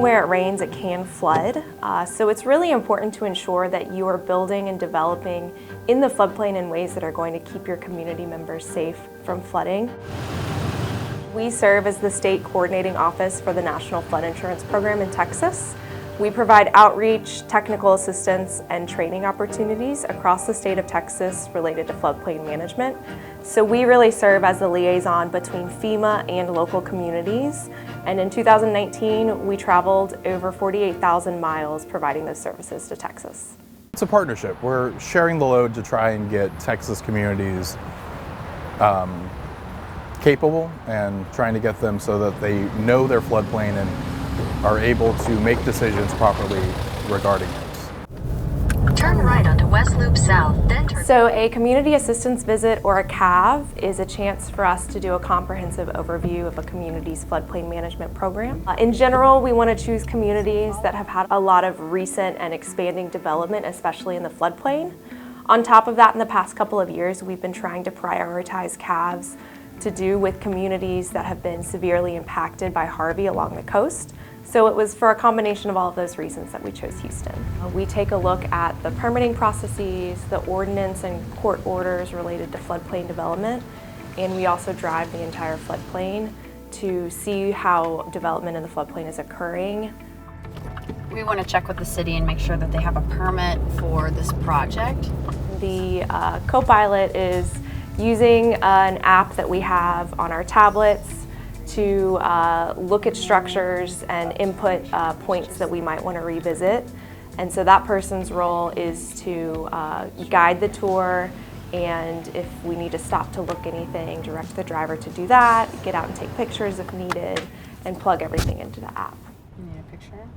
where it rains, it can flood. So it's really important to ensure that you are building and developing in the floodplain in ways that are going to keep your community members safe from flooding. We serve as the state coordinating office for the National Flood Insurance Program in Texas. We provide outreach, technical assistance, and training opportunities across the state of Texas related to floodplain management. So we really serve as the liaison between FEMA and local communities. And in 2019, we traveled over 48,000 miles providing those services to Texas. It's a partnership. We're sharing the load to try and get Texas communities capable and trying to get them so that they know their floodplain and are able to make decisions properly regarding it. Turn right onto West Loop South, then turn... So a community assistance visit or a CAV is a chance for us to do a comprehensive overview of a community's floodplain management program. In general, we want to choose communities that have had a lot of recent and expanding development, especially in the floodplain. On top of that, in the past couple of years, we've been trying to prioritize CAVs to do with communities that have been severely impacted by Harvey along the coast. So it was for a combination of all of those reasons that we chose Houston. We take a look at the permitting processes, the ordinance and court orders related to floodplain development, and we also drive the entire floodplain to see how development in the floodplain is occurring. We want to check with the city and make sure that they have a permit for this project. The co-pilot is using an app that we have on our tablets to look at structures and input points that we might want to revisit. And so that person's role is to guide the tour, and if we need to stop to look anything, direct the driver to do that, get out and take pictures if needed, and plug everything into the app. You need a picture?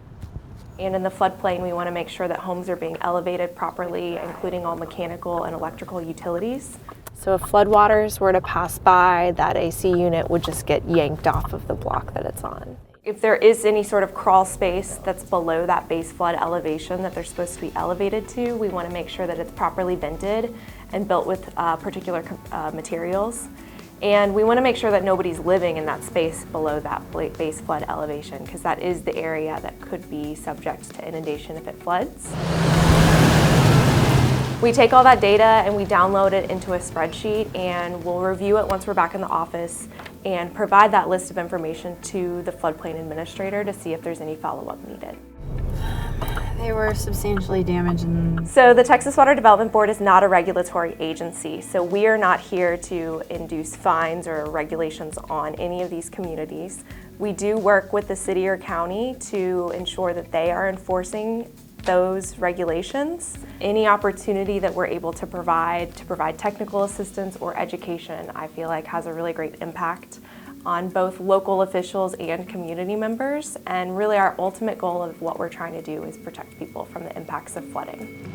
And in the floodplain, we want to make sure that homes are being elevated properly, including all mechanical and electrical utilities. So if floodwaters were to pass by, that AC unit would just get yanked off of the block that it's on. If there is any sort of crawl space that's below that base flood elevation that they're supposed to be elevated to, we want to make sure that it's properly vented and built with particular materials. And we want to make sure that nobody's living in that space below that base flood elevation, because that is the area that could be subject to inundation if it floods. We take all that data and we download it into a spreadsheet, and we'll review it once we're back in the office and provide that list of information to the floodplain administrator to see if there's any follow-up needed. They were substantially damaged. So the Texas Water Development Board is not a regulatory agency, so we are not here to induce fines or regulations on any of these communities. We do work with the city or county to ensure that they are enforcing those regulations. Any opportunity that we're able to provide technical assistance or education, I feel like has a really great impact on both local officials and community members. And really our ultimate goal of what we're trying to do is protect people from the impacts of flooding.